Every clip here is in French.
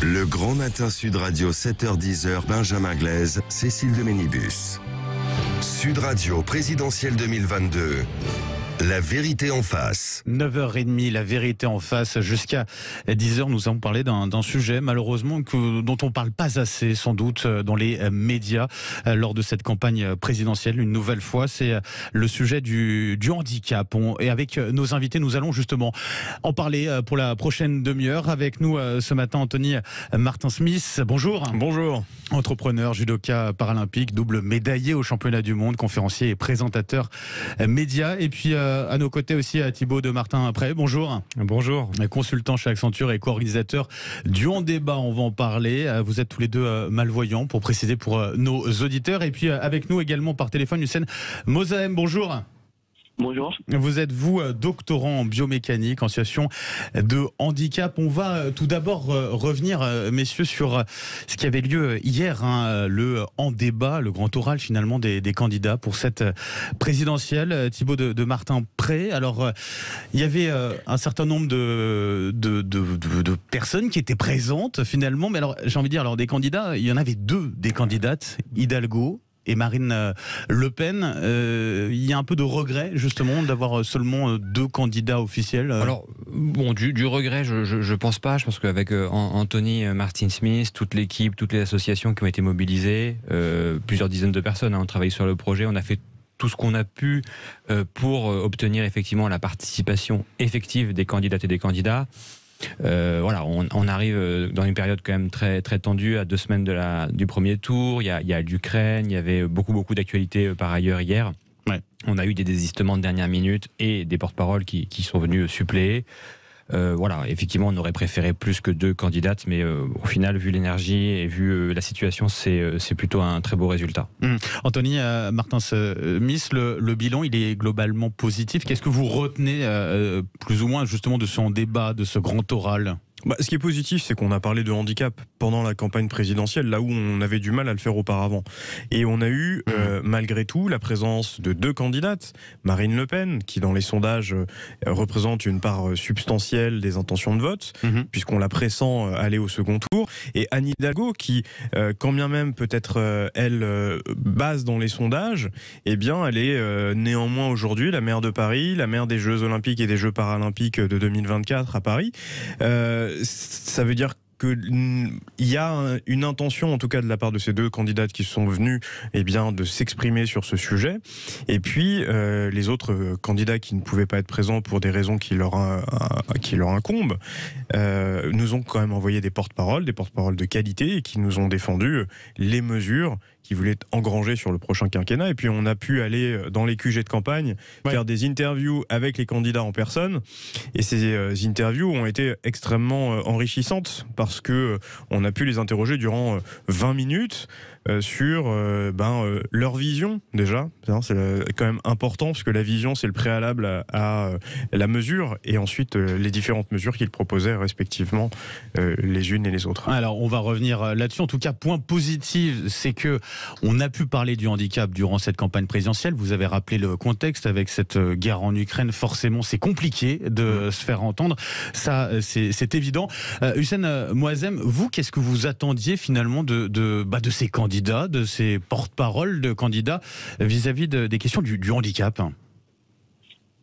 Le Grand Matin Sud Radio 7h-10h, Benjamin Glaise, Cécile de Ménibus. Sud Radio présidentielle 2022. La vérité en face. 9h30, la vérité en face. Jusqu'à 10h, nous allons parler d'un sujet, malheureusement, dont on ne parle pas assez, sans doute, dans les médias lors de cette campagne présidentielle. Une nouvelle fois, c'est le sujet du handicap. Et avec nos invités, nous allons justement en parler pour la prochaine demi-heure. Avec nous ce matin, Anthony Martin-Smith. Bonjour. Bonjour. Entrepreneur, judoka paralympique, double médaillé au championnat du monde, conférencier et présentateur média. Et puis, à nos côtés aussi, Thibaut de Martin-Pré. Bonjour. Bonjour. Consultant chez Accenture et co-organisateur du On Débat. On va en parler. Vous êtes tous les deux malvoyants, pour préciser pour nos auditeurs. Et puis, avec nous également par téléphone, Hussein Mozahem. Bonjour. Bonjour. Vous êtes, doctorant en biomécanique, en situation de handicap. On va tout d'abord revenir, messieurs, sur ce qui avait lieu hier, le En Débat, le grand oral finalement des candidats pour cette présidentielle. Thibaut de Martin-Pré. Alors, il y avait un certain nombre de personnes qui étaient présentes finalement. Mais alors, j'ai envie de dire, alors des candidats, il y en avait deux des candidates, Hidalgo et Marine Le Pen. Il y a un peu de regret justement d'avoir seulement deux candidats officiels. Alors bon, du regret, je pense pas. Je pense qu'avec Anthony Martin-Smith, toute l'équipe, toutes les associations qui ont été mobilisées, plusieurs dizaines de personnes ont travaillé sur le projet. On a fait tout ce qu'on a pu pour obtenir effectivement la participation effective des candidates et des candidats. Voilà, on arrive dans une période quand même très, très tendue, à 2 semaines du premier tour. Il y a l'Ukraine, il y avait beaucoup d'actualités par ailleurs hier. Ouais. On a eu des désistements de dernière minute et des porte-paroles qui sont venus suppléer. Voilà, effectivement, on aurait préféré plus que 2 candidates, mais au final, vu l'énergie et vu la situation, c'est plutôt un très beau résultat. Anthony Martin-Smith, le bilan, il est globalement positif. Qu'est-ce que vous retenez plus ou moins justement de ce débat, de ce grand oral ? Ce qui est positif, c'est qu'on a parlé de handicap pendant la campagne présidentielle, là où on avait du mal à le faire auparavant. Et on a eu, malgré tout, la présence de 2 candidates. Marine Le Pen, qui dans les sondages représente une part substantielle des intentions de vote, puisqu'on la pressent aller au second tour. Et Anne Hidalgo, qui, quand bien même peut-être elle base dans les sondages, eh bien, elle est néanmoins aujourd'hui la maire de Paris, la maire des Jeux Olympiques et des Jeux Paralympiques de 2024 à Paris. Ça veut dire qu'il y a une intention, en tout cas de la part de ces 2 candidates qui sont venues, eh bien, de s'exprimer sur ce sujet. Et puis, les autres candidats qui ne pouvaient pas être présents pour des raisons qui leur incombent, nous ont quand même envoyé des porte-paroles de qualité, et qui nous ont défendu les mesures qui voulaient engranger sur le prochain quinquennat. Et puis on a pu aller dans les QG de campagne, faire des interviews avec les candidats en personne. Et ces interviews ont été extrêmement enrichissantes, parce que on a pu les interroger durant 20 minutes sur leur vision déjà. C'est quand même important, parce que la vision, c'est le préalable à la mesure, et ensuite les différentes mesures qu'ils proposaient respectivement les unes et les autres. Alors on va revenir là-dessus. En tout cas, point positif, c'est que on a pu parler du handicap durant cette campagne présidentielle. Vous avez rappelé le contexte avec cette guerre en Ukraine. Forcément, c'est compliqué de se faire entendre. Ça, c'est évident. Hussein Mozahem, vous, qu'est-ce que vous attendiez finalement de ces candidats, de ces porte-paroles de candidats vis-à-vis des questions du handicap ?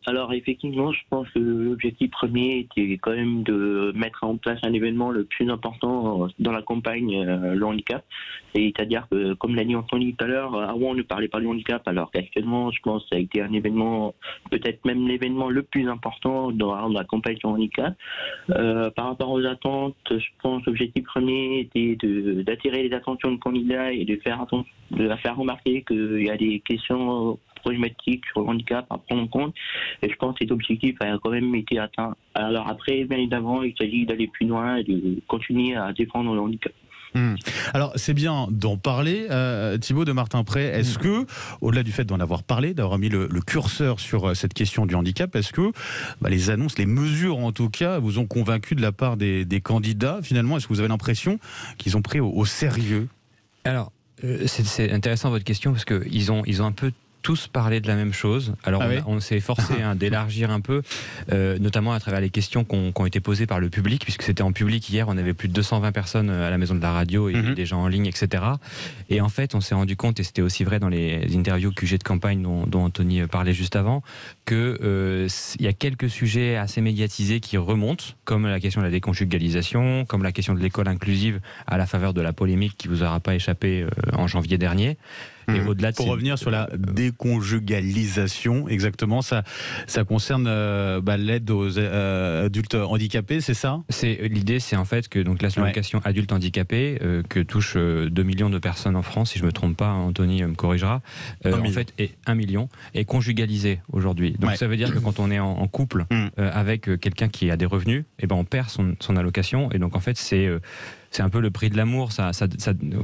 Alors effectivement, je pense que l'objectif premier était quand même de mettre en place un événement le plus important dans la campagne, le handicap. C'est-à-dire que, comme l'a dit Anthony tout à l'heure, avant on ne parlait pas du handicap, alors qu'actuellement, je pense que ça a été un événement, peut-être même l'événement le plus important dans la campagne sur le handicap. Par rapport aux attentes, je pense que l'objectif premier était d'attirer les attentions du candidat et de la faire remarquer qu'il y a des questions problématiques sur le handicap à prendre en compte, et je pense que cet objectif a quand même été atteint. Alors après, bien évidemment, il s'agit d'aller plus loin et de continuer à défendre le handicap. Alors c'est bien d'en parler, Thibaut de Martin-Pré. Est-ce que, au-delà du fait d'en avoir parlé, d'avoir mis le curseur sur cette question du handicap, est-ce que les annonces, les mesures en tout cas, vous ont convaincu de la part des candidats finalement? Est-ce que vous avez l'impression qu'ils ont pris au sérieux? Alors, c'est intéressant votre question, parce qu'ils ont un peu tous parlé de la même chose. Alors on s'est forcé d'élargir un peu, notamment à travers les questions qui ont été posées par le public, puisque c'était en public hier, on avait plus de 220 personnes à la Maison de la Radio et des gens en ligne, etc. Et en fait, on s'est rendu compte, et c'était aussi vrai dans les interviews QG de campagne dont Anthony parlait juste avant, qu'il y a quelques sujets assez médiatisés qui remontent, comme la question de la déconjugalisation, comme la question de l'école inclusive à la faveur de la polémique qui vous aura pas échappé en janvier dernier. Et au-delà de pour revenir sur la déconjugalisation, exactement, ça concerne l'aide aux adultes handicapés, c'est ça ? L'idée, c'est en fait que donc l'allocation adulte handicapé que touche 2 millions de personnes en France, si je me trompe pas, Anthony me corrigera, en fait est 1 million, est conjugalisée aujourd'hui. Donc ça veut dire que quand on est en couple avec quelqu'un qui a des revenus, et ben on perd son allocation, et donc en fait c'est un peu le prix de l'amour. Ça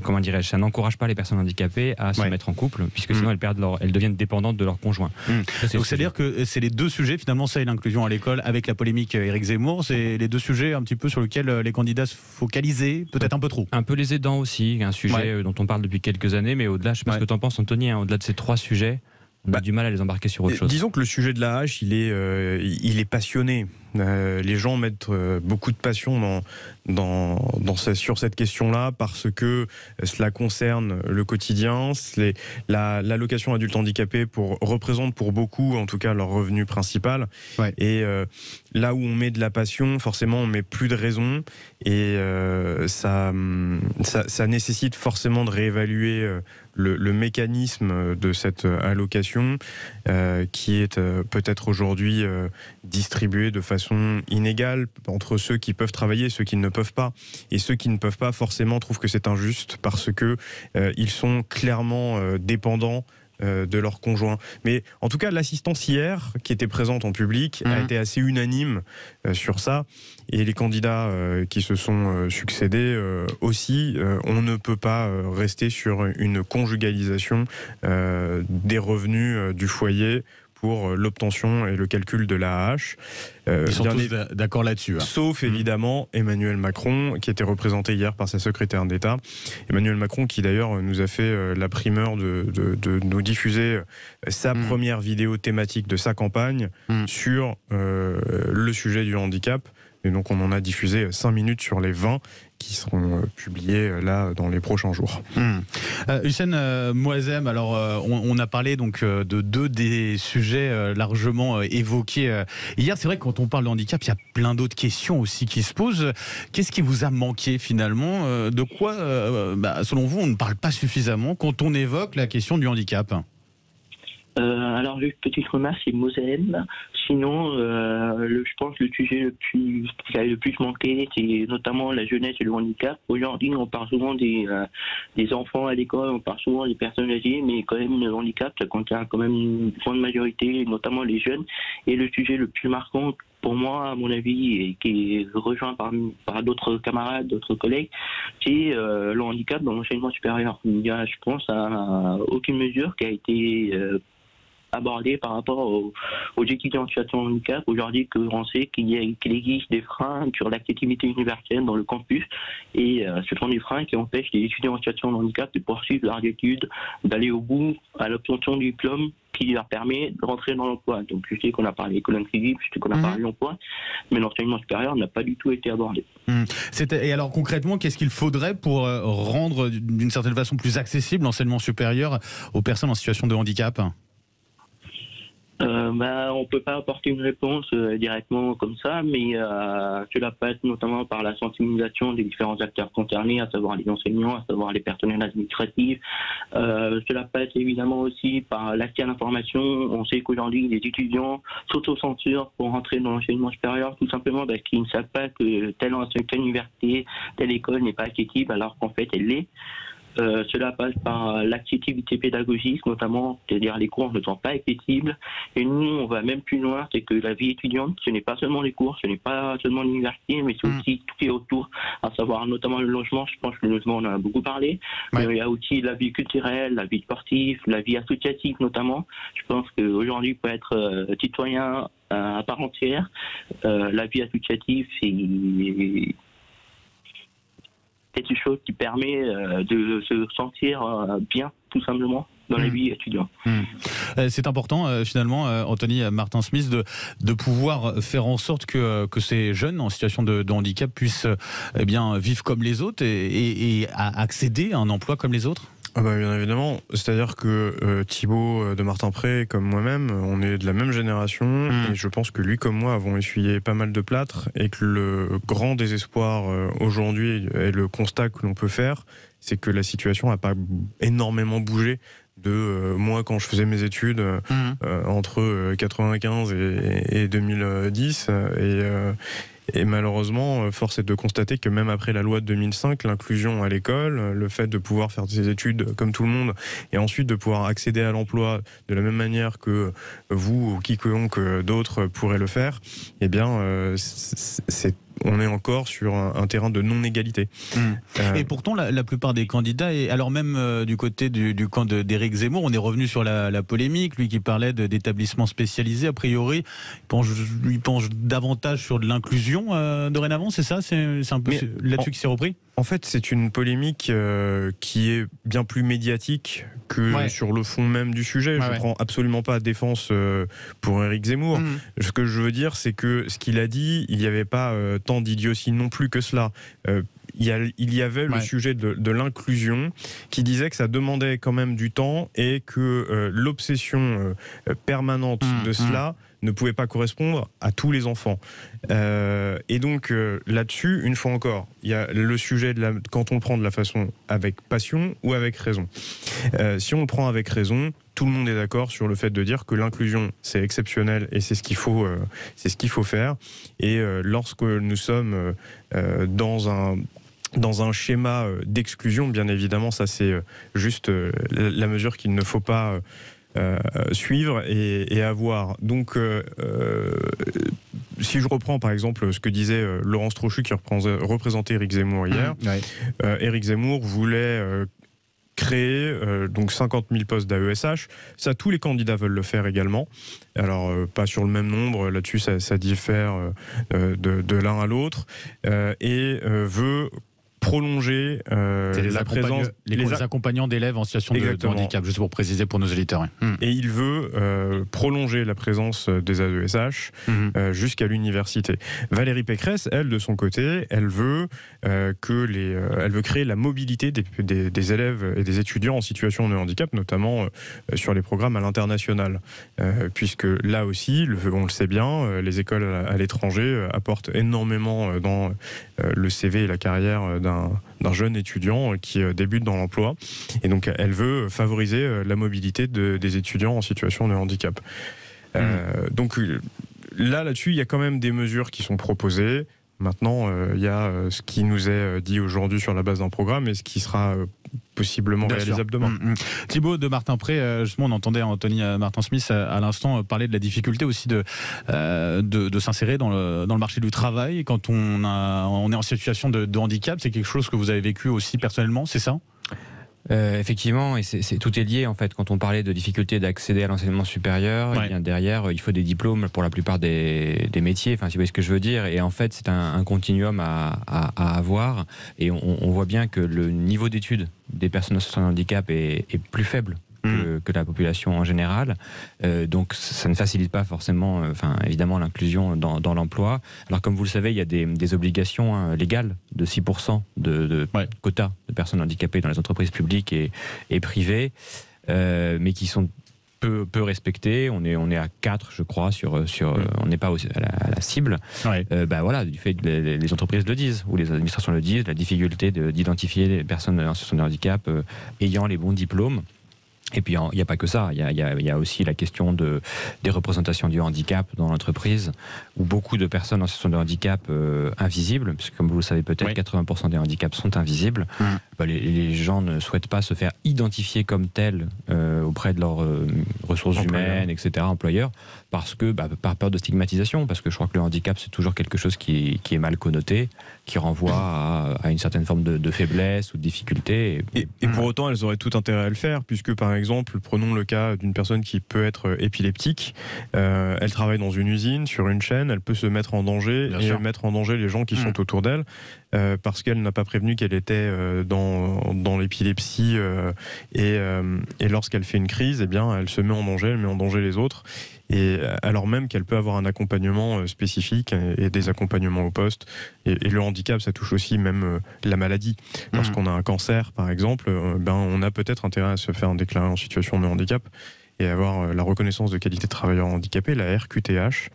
comment dirais-je, ça n'encourage pas les personnes handicapées à se mettre en couple, puisque sinon elles deviennent dépendantes de leur conjoint. Donc c'est-à-dire que c'est les deux sujets, finalement, ça et l'inclusion à l'école, avec la polémique Éric Zemmour, c'est les deux sujets un petit peu sur lesquels les candidats se focalisaient, peut-être un peu trop. Un peu les aidants aussi, un sujet dont on parle depuis quelques années, mais au-delà, je sais pas ce que tu en penses, Anthony, au-delà de ces 3 sujets, on a du mal à les embarquer sur autre chose. Disons que le sujet de la hache, il est passionné. Les gens mettent beaucoup de passion sur cette question-là parce que cela concerne le quotidien. L'allocation adulte handicapé représente pour beaucoup, en tout cas, leur revenu principal. Et là où on met de la passion, forcément, on met plus de raison. Et ça nécessite forcément de réévaluer le mécanisme de cette allocation qui est peut-être aujourd'hui distribuée de façon inégale entre ceux qui peuvent travailler et ceux qui ne peuvent pas. Et ceux qui ne peuvent pas forcément trouvent que c'est injuste parce que ils sont clairement dépendants de leur conjoint. Mais en tout cas, l'assistance hier, qui était présente en public, a été assez unanime sur ça. Et les candidats qui se sont succédés aussi, on ne peut pas rester sur une conjugalisation des revenus du foyer pour l'obtention et le calcul de l'AAH. Ils sont tous d'accord là-dessus. Sauf évidemment Emmanuel Macron, qui était représenté hier par sa secrétaire d'État. Emmanuel Macron, qui d'ailleurs nous a fait la primeur de nous diffuser sa première vidéo thématique de sa campagne sur le sujet du handicap. Et donc on en a diffusé 5 minutes sur les 20 qui seront publiés là dans les prochains jours. Hussein Moazem, alors on a parlé donc de 2 des sujets largement évoqués hier. C'est vrai que quand on parle de handicap, il y a plein d'autres questions aussi qui se posent. Qu'est-ce qui vous a manqué finalement ? De quoi, selon vous, on ne parle pas suffisamment quand on évoque la question du handicap ? Alors, juste petite remarque, c'est Moazem. Sinon, je pense que le sujet qui a le plus manqué, c'est notamment la jeunesse et le handicap. Aujourd'hui, on parle souvent des enfants à l'école, on parle souvent des personnes âgées, mais quand même, le handicap, ça contient quand même une grande majorité, notamment les jeunes. Et le sujet le plus marquant, pour moi, à mon avis, et qui est rejoint par d'autres camarades, d'autres collègues, c'est le handicap dans l'enseignement supérieur. Il y a, je pense, aucune mesure qui a été abordé par rapport aux étudiants en situation de handicap. Aujourd'hui, on sait qu'il existe des freins sur l'accessibilité universelle dans le campus, et ce sont des freins qui empêchent les étudiants en situation de handicap de poursuivre leurs études, d'aller au bout à l'obtention du diplôme qui leur permet de rentrer dans l'emploi. Donc je sais qu'on a parlé école inclusive, je sais qu'on a parlé d'emploi, mais l'enseignement supérieur n'a pas du tout été abordé. Et alors concrètement, qu'est-ce qu'il faudrait pour rendre d'une certaine façon plus accessible l'enseignement supérieur aux personnes en situation de handicap ? On peut pas apporter une réponse directement comme ça, mais cela passe notamment par la sensibilisation des différents acteurs concernés, à savoir les enseignants, à savoir les personnels administratifs. Cela passe évidemment aussi par l'accès à l'information. On sait qu'aujourd'hui, les étudiants s'autocensurent pour rentrer dans l'enseignement supérieur, tout simplement parce qu'ils ne savent pas que telle université, telle école n'est pas accessible, alors qu'en fait, elle l'est. Cela passe par l'accessibilité pédagogique, notamment, c'est-à-dire les cours ne sont pas accessibles. Et nous, on va même plus loin, c'est que la vie étudiante, ce n'est pas seulement les cours, ce n'est pas seulement l'université, mais c'est aussi tout qui est autour, à savoir notamment le logement. Je pense que le logement, on en a beaucoup parlé. Mais il y a aussi la vie culturelle, la vie sportive, la vie associative notamment. Je pense qu'aujourd'hui, pour être citoyen à part entière, la vie associative, c'est quelque chose qui permet de se sentir bien, tout simplement. dans la vie étudiante. C'est important finalement, Anthony Martin-Smith, de pouvoir faire en sorte que ces jeunes en situation de handicap puissent vivre comme les autres et accéder à un emploi comme les autres. Ah bah bien évidemment, c'est-à-dire que Thibaut de Martin-Pré, comme moi-même, on est de la même génération et je pense que lui comme moi avons essuyé pas mal de plâtre et que le grand désespoir aujourd'hui et le constat que l'on peut faire, c'est que la situation n'a pas énormément bougé de moi quand je faisais mes études entre 95 et 2010 et malheureusement, force est de constater que même après la loi de 2005, l'inclusion à l'école, le fait de pouvoir faire ses études comme tout le monde et ensuite de pouvoir accéder à l'emploi de la même manière que vous ou quiconque d'autres pourraient le faire, eh bien, on est encore sur un terrain de non-égalité. Et pourtant, la plupart des candidats, et alors même du côté du camp d'Éric Zemmour, on est revenu sur la polémique, lui qui parlait d'établissements spécialisés, a priori, il penche davantage sur de l'inclusion dorénavant, c'est ça? C'est un peu là-dessus qu'il s'est repris? En fait, c'est une polémique qui est bien plus médiatique que sur le fond même du sujet. Je ne prends absolument pas défense pour Éric Zemmour. Ce que je veux dire, c'est que ce qu'il a dit, il n'y avait pas tant d'idiotie non plus que cela. Il y avait le sujet de l'inclusion qui disait que ça demandait quand même du temps et que l'obsession permanente de cela ne pouvait pas correspondre à tous les enfants. Et donc là-dessus, une fois encore, il y a le sujet quand on prend de la façon avec passion ou avec raison. Si on le prend avec raison, tout le monde est d'accord sur le fait de dire que l'inclusion c'est exceptionnel et c'est ce qu'il faut faire. Et lorsque nous sommes dans un schéma d'exclusion, bien évidemment, ça c'est juste la mesure qu'il ne faut pas suivre et avoir. Donc, si je reprends par exemple ce que disait Laurence Trochu qui représentait Éric Zemmour hier, Éric Zemmour voulait créer donc 50 000 postes d'AESH. Ça, tous les candidats veulent le faire également. Alors, pas sur le même nombre, là-dessus ça diffère de l'un à l'autre, et veut prolonger la présence... Les accompagnants d'élèves en situation de handicap, juste pour préciser pour nos auditeurs. Et il veut prolonger la présence des AESH jusqu'à l'université. Valérie Pécresse, elle, de son côté, elle veut créer la mobilité des élèves et des étudiants en situation de handicap, notamment sur les programmes à l'international. Puisque là aussi, on le sait bien, les écoles à l'étranger apportent énormément dans le CV et la carrière d'un jeune étudiant qui débute dans l'emploi. Et donc, elle veut favoriser la mobilité des étudiants en situation de handicap. Donc, là-dessus, il y a quand même des mesures qui sont proposées. Maintenant, il y a ce qui nous est dit aujourd'hui sur la base d'un programme et ce qui sera possiblement réalisable demain. Thibaut de Martin-Pré, justement, on entendait Anthony Martin-Smith à l'instant parler de la difficulté aussi de s'insérer dans le marché du travail quand on est en situation de handicap. C'est quelque chose que vous avez vécu aussi personnellement, c'est ça ? Effectivement, et tout est lié en fait. Quand on parlait de difficulté d'accéder à l'enseignement supérieur, eh bien derrière il faut des diplômes pour la plupart des métiers. Enfin, si vous voyez ce que je veux dire. Et en fait, c'est un continuum à avoir. Et on voit bien que le niveau d'études des personnes en situation de handicap est plus faible que la population en général. Donc ça ne facilite pas forcément, évidemment, l'inclusion dans l'emploi. Alors comme vous le savez, il y a des obligations légales de 6% de quotas de personnes handicapées dans les entreprises publiques et privées, mais qui sont peu respectées. On est à 4, je crois, on n'est pas à la cible. Voilà, du fait que les entreprises le disent, ou les administrations le disent, la difficulté d'identifier les personnes en situation de handicap ayant les bons diplômes. Et puis il n'y a pas que ça, il y a aussi la question des représentations du handicap dans l'entreprise, où beaucoup de personnes en situation de handicap invisibles, puisque comme vous le savez peut-être, 80% des handicaps sont invisibles, les gens ne souhaitent pas se faire identifier comme tels auprès de leurs ressources humaines, etc., employeurs, parce que par peur de stigmatisation, parce que je crois que le handicap c'est toujours quelque chose qui est mal connoté, qui renvoie à une certaine forme de faiblesse ou de difficulté. Et pour autant, elles auraient tout intérêt à le faire, puisque par exemple, prenons le cas d'une personne qui peut être épileptique, elle travaille dans une usine, sur une chaîne, elle peut se mettre en danger mettre en danger les gens qui sont autour d'elle, parce qu'elle n'a pas prévenu qu'elle était dans dans l'épilepsie et lorsqu'elle fait une crise, eh bien, elle se met en danger, elle met en danger les autres. Et alors même qu'elle peut avoir un accompagnement spécifique et des accompagnements au poste. Et le handicap, ça touche aussi même la maladie. Lorsqu'on a un cancer, par exemple, on a peut-être intérêt à se faire déclarer en situation de handicap et avoir la reconnaissance de qualité de travailleur handicapé, la RQTH,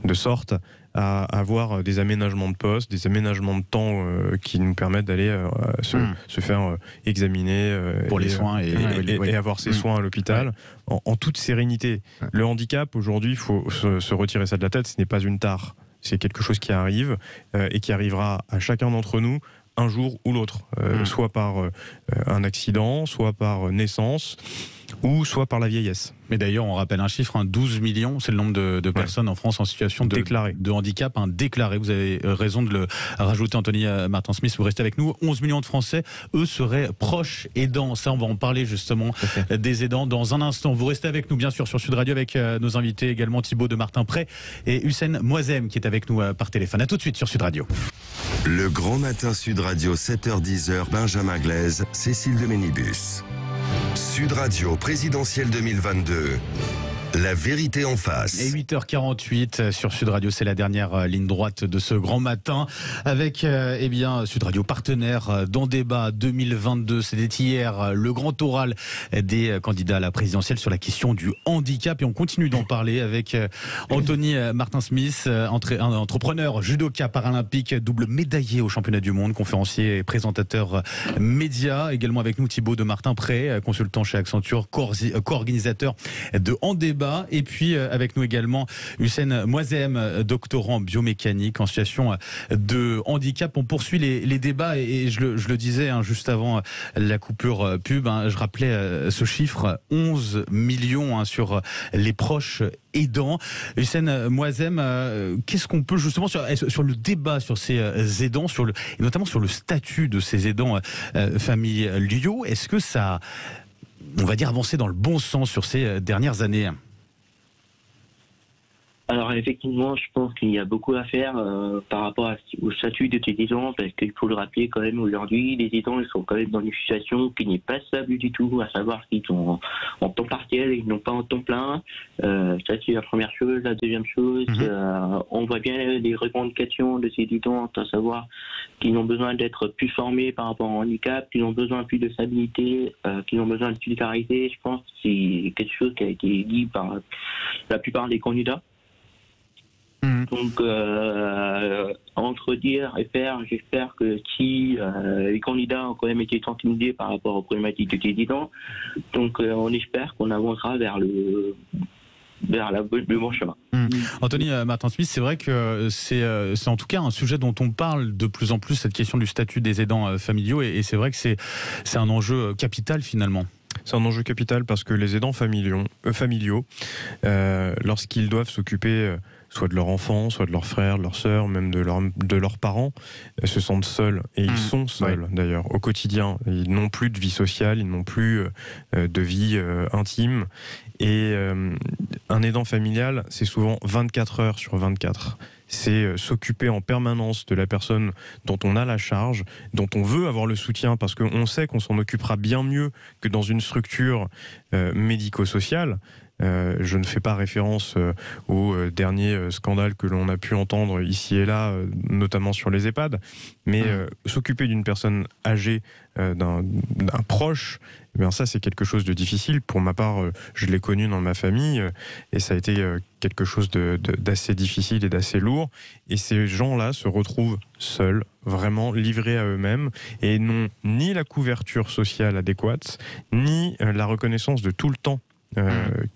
de sorte à avoir des aménagements de poste, des aménagements de temps qui nous permettent d'aller se faire examiner pour les soins et avoir ses soins à l'hôpital en toute sérénité. Le handicap, aujourd'hui, il faut se retirer ça de la tête, ce n'est pas une tare. C'est quelque chose qui arrive et qui arrivera à chacun d'entre nous un jour ou l'autre, soit par un accident, soit par naissance, ou soit par la vieillesse. Mais d'ailleurs, on rappelle un chiffre, 12 millions, c'est le nombre de personnes en France en situation de handicap déclaré. Vous avez raison de le rajouter, Anthony Martin-Smith, vous restez avec nous. 11 millions de Français, eux, seraient proches aidants. Ça, on va en parler justement des aidants dans un instant. Vous restez avec nous, bien sûr, sur Sud Radio, avec nos invités également, Thibaut de Martin-Pré et Hussein Moazem, qui est avec nous par téléphone. À tout de suite sur Sud Radio. Le Grand Matin Sud Radio, 7h-10h, Benjamin Glaise, Cécile de Ménibus. Sud Radio présidentielle 2022. La vérité en face. Et 8h48 sur Sud Radio, c'est la dernière ligne droite de ce grand matin avec Sud Radio partenaire dans Débat 2022. C'était hier le grand oral des candidats à la présidentielle sur la question du handicap et on continue d'en parler avec Anthony Martin-Smith, entrepreneur, judoka paralympique, double médaillé au championnat du monde, conférencier et présentateur média. Également avec nous Thibaut de Martin-Pré, consultant chez Accenture, co-organisateur de En Débat. Et puis avec nous également Hussein Moazem, doctorant en biomécanique en situation de handicap. On poursuit les débats et je le disais juste avant la coupure pub, je rappelais ce chiffre, 11 millions sur les proches aidants. Hussein Moazem, qu'est-ce qu'on peut justement sur le débat sur ces aidants, et notamment sur le statut de ces aidants familiaux, est-ce que ça, on va dire, avancé dans le bon sens sur ces dernières années? Alors effectivement, je pense qu'il y a beaucoup à faire par rapport au statut de ces aidants, parce qu'il faut le rappeler quand même aujourd'hui, les aidants ils sont quand même dans une situation qui n'est pas stable du tout, à savoir qu'ils sont en temps partiel et ils n'ont pas en temps plein. Ça c'est la première chose. La deuxième chose, on voit bien les revendications de ces aidants, à savoir qu'ils ont besoin d'être plus formés par rapport au handicap, qu'ils ont besoin plus de stabilité, qu'ils ont besoin de solidarité. Je pense que c'est quelque chose qui a été dit par la plupart des candidats. Donc, entre dire et faire, j'espère que si les candidats ont quand même été sensibilisés par rapport aux problématiques de ces aidants, donc on espère qu'on avancera vers le bon chemin. Anthony Martin-Smith, c'est vrai que c'est en tout cas un sujet dont on parle de plus en plus, cette question du statut des aidants familiaux, et c'est vrai que c'est un enjeu capital finalement. C'est un enjeu capital parce que les aidants familiaux, lorsqu'ils doivent s'occuper soit de leurs enfants, soit de leurs frères, de leurs sœurs, même de leurs parents, se sentent seuls. Et ils sont seuls, d'ailleurs, au quotidien. Ils n'ont plus de vie sociale, ils n'ont plus de vie intime. Et un aidant familial, c'est souvent 24 heures sur 24. C'est s'occuper en permanence de la personne dont on a la charge, dont on veut avoir le soutien, parce qu'on sait qu'on s'en occupera bien mieux que dans une structure médico-sociale. Je ne fais pas référence aux derniers scandales que l'on a pu entendre ici et là, notamment sur les EHPAD, mais s'occuper d'une personne âgée, d'un proche, eh bien ça c'est quelque chose de difficile. Pour ma part, je l'ai connu dans ma famille et ça a été quelque chose d'assez difficile et d'assez lourd. Et ces gens-là se retrouvent seuls, vraiment livrés à eux-mêmes et n'ont ni la couverture sociale adéquate, ni la reconnaissance de tout le temps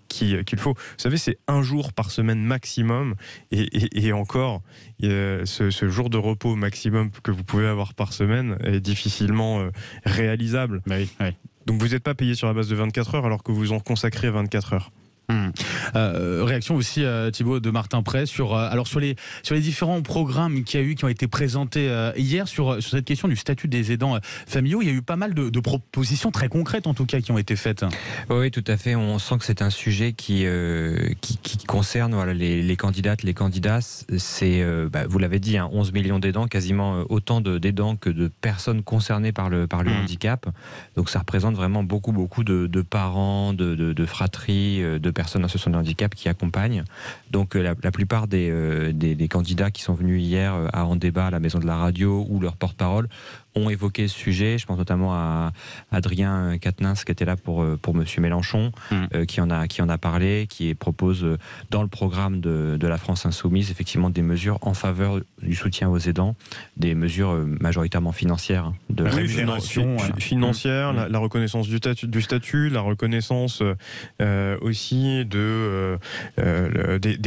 qu'il faut. Vous savez, c'est 1 jour par semaine maximum, et encore, ce jour de repos maximum que vous pouvez avoir par semaine est difficilement réalisable. Oui. Donc vous n'êtes pas payé sur la base de 24 heures alors que vous en consacrez 24 heures. Réaction aussi, Thibaut, de Martin Prey sur les différents programmes qui ont été présentés hier sur cette question du statut des aidants familiaux. Il y a eu pas mal de propositions très concrètes en tout cas qui ont été faites. Oui, tout à fait. On sent que c'est un sujet qui concerne les candidates, les candidats. C'est, vous l'avez dit, 11 millions d'aidants, quasiment autant d'aidants que de personnes concernées par le handicap. Donc ça représente vraiment beaucoup de parents, de fratries, de personnes en situation de handicap qui accompagnent. Donc la plupart des candidats qui sont venus hier à En Débat à la Maison de la Radio ou leur porte-parole ont évoqué ce sujet. Je pense notamment à Adrien Quatennens qui était là pour Monsieur Mélenchon, qui en a parlé, qui propose dans le programme de la France Insoumise effectivement des mesures en faveur du soutien aux aidants, des mesures majoritairement financières, de rémunération financière, la reconnaissance du statut, la reconnaissance aussi des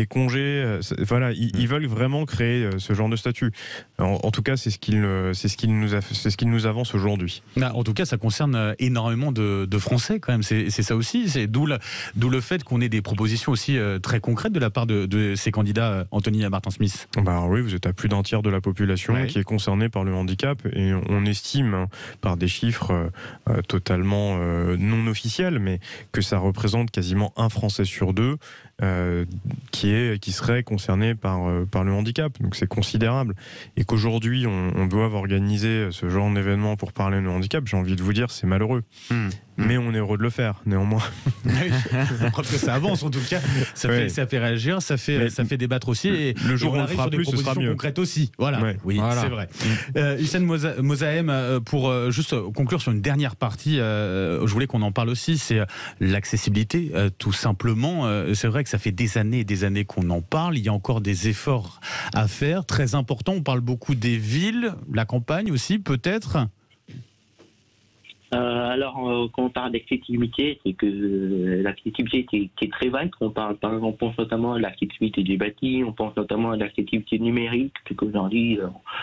congés. Voilà, ils veulent vraiment créer ce genre de statut. En tout cas, c'est ce qu'ils nous avancent aujourd'hui. En tout cas, ça concerne énormément de Français quand même. C'est ça aussi. C'est d'où le fait qu'on ait des propositions aussi très concrètes de la part de ces candidats, Anthony Martin-Smith. Oui, vous êtes à plus d'un tiers de la population qui est concernée par le handicap et on estime par des chiffres totalement non officiels, mais que ça représente quasiment un Français sur deux qui serait concerné par le handicap. Donc c'est considérable. Et qu'aujourd'hui on doive organiser ce genre d'événement pour parler de handicap, j'ai envie de vous dire, c'est malheureux. Mais on est heureux de le faire, néanmoins. Preuve que ça avance en tout cas. Ça fait réagir, ça fait débattre aussi. Et le jour où on le fera plus, ce sera mieux. Concrètes aussi. Voilà. C'est vrai. Hissène Mozahem, pour juste conclure sur une dernière partie, je voulais qu'on en parle aussi, c'est l'accessibilité, tout simplement. C'est vrai que ça fait des années et des années qu'on en parle. Il y a encore des efforts à faire, très importants. On parle beaucoup des villes, la campagne aussi, peut-être. Alors, quand on parle d'accessibilité, c'est que l'accessibilité est très vaste. On pense notamment à l'accessibilité des bâtis, on pense notamment à l'accessibilité numérique, parce qu'aujourd'hui,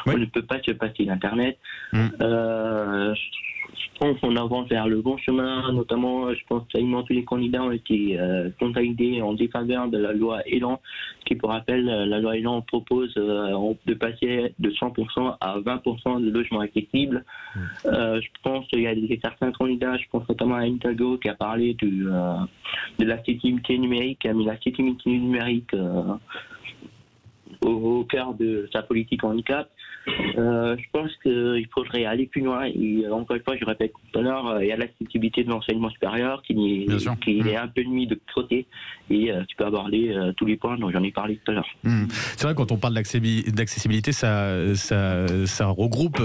on ne peut pas se passer d'Internet. Je pense qu'on avance vers le bon chemin, notamment, je pense quasiment tous les candidats ont été contactés en défaveur de la loi Elan, qui, pour rappel, la loi Elan propose de passer de 100% à 20% de logements accessibles. Je pense qu'il y a certains candidats, je pense notamment à Intago, qui a parlé de l'accessibilité numérique, qui a mis l'accessibilité numérique au cœur de sa politique handicap. Je pense qu'il faudrait aller plus loin et encore une fois, je répète tout à l'heure, il y a l'accessibilité de l'enseignement supérieur qui est un peu mis de côté et tu peux aborder tous les points dont j'en ai parlé tout à l'heure. C'est vrai, quand on parle d'accessibilité, ça regroupe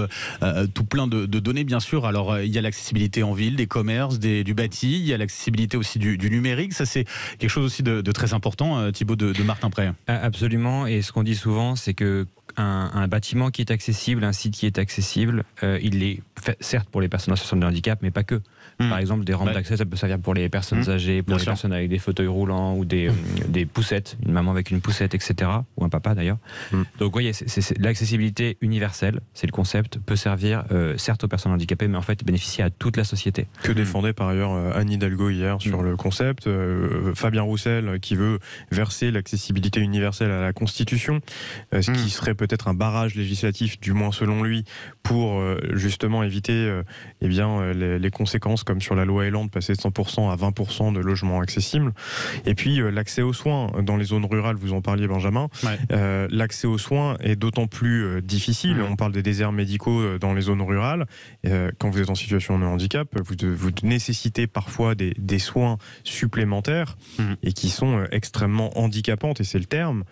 tout plein de données, bien sûr. Alors, il y a l'accessibilité en ville, des commerces, du bâti, il y a l'accessibilité aussi du numérique. Ça, c'est quelque chose aussi de très important, Thibaut de Martin Prey. Absolument, et ce qu'on dit souvent, c'est que un bâtiment qui est accessible, un site qui est accessible, il est fait, certes pour les personnes en situation de handicap, mais pas que. Par exemple, des rampes d'accès, ça peut servir pour les personnes âgées, pour les personnes avec des fauteuils roulants ou des poussettes, une maman avec une poussette, etc. Ou un papa d'ailleurs. Donc, vous voyez, c'est l'accessibilité universelle, c'est le concept, peut servir certes aux personnes handicapées, mais en fait bénéficier à toute la société. Que défendait par ailleurs Anne Hidalgo hier sur le concept. Fabien Roussel qui veut verser l'accessibilité universelle à la Constitution, ce qui serait peut-être un barrage législatif, du moins selon lui, pour justement éviter les conséquences comme sur la loi Elan de passer de 100% à 20% de logements accessibles. Et puis l'accès aux soins dans les zones rurales, vous en parliez Benjamin, l'accès aux soins est d'autant plus difficile. On parle des déserts médicaux dans les zones rurales. Quand vous êtes en situation de handicap, vous nécessitez parfois des soins supplémentaires et qui sont extrêmement handicapantes, et c'est le terme,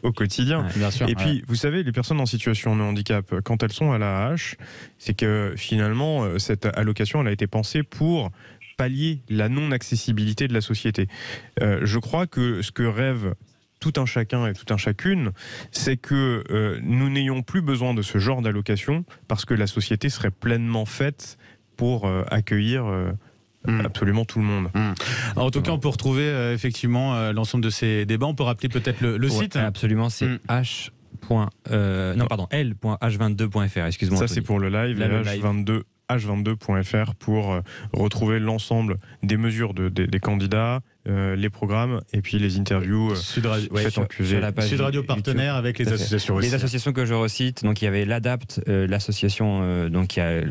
au quotidien. Bien sûr, et puis, vous savez, les personnes en situation de handicap, quand elles sont à l'AAH, c'est que finalement, cette allocation, elle a été pensée pour pallier la non-accessibilité de la société. Je crois que ce que rêve tout un chacun et tout un chacune, c'est que nous n'ayons plus besoin de ce genre d'allocation parce que la société serait pleinement faite pour accueillir absolument tout le monde. Alors, en tout cas, on peut retrouver effectivement l'ensemble de ces débats. On peut rappeler peut-être le site. Absolument, c'est l.h22.fr. Excuse-moi. Ça, c'est pour le live. H22.fr pour retrouver l'ensemble des mesures des candidats, les programmes et puis les interviews Sud Radio, faites en QV. sur la page Sud Radio YouTube. partenaire avec les Tout à fait. associations aussi. Les associations que je recite, donc il y avait l'ADAPT, l'association donc qui a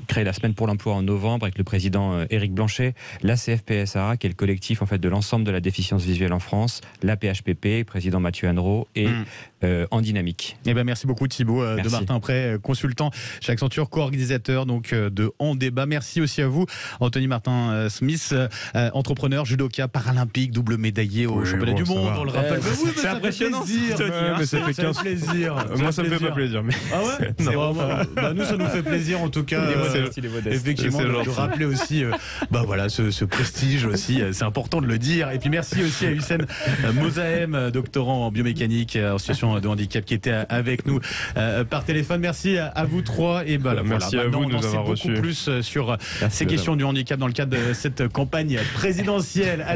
créé la semaine pour l'emploi en novembre avec le président Éric Blanchet, la CFPSA qui est le collectif en fait de l'ensemble de la déficience visuelle en France, la PHPP, président Mathieu Annereau et En Dynamique. Eh ben merci beaucoup Thibaut de Merci. Martin-Pré, consultant chez Accenture, co-organisateur donc de En Débat. Merci aussi à vous Anthony Martin-Smith, entrepreneur, judoka paralympique, double médaillé au Oui, championnat bon, du ça monde. va. On le rappelle. C'est Mais ça fait impressionnant, plaisir. Tony, hein. mais ça fait Ça 15 fait plaisir. Moi, ça me fait pas plaisir. Mais... Ah ouais. Non. Bah, nous ça nous fait plaisir en tout cas. Effectivement, C'est de gentil. rappeler aussi bah voilà, ce prestige aussi, c'est important de le dire. Et puis merci aussi à Hussein Mozahem, doctorant en biomécanique en situation de handicap, qui était avec nous par téléphone. Merci à vous trois. Et bah, Merci à maintenant, vous on de en nous sait avoir beaucoup reçus. plus sur Merci, ces questions du handicap dans le cadre de cette campagne présidentielle. Allez.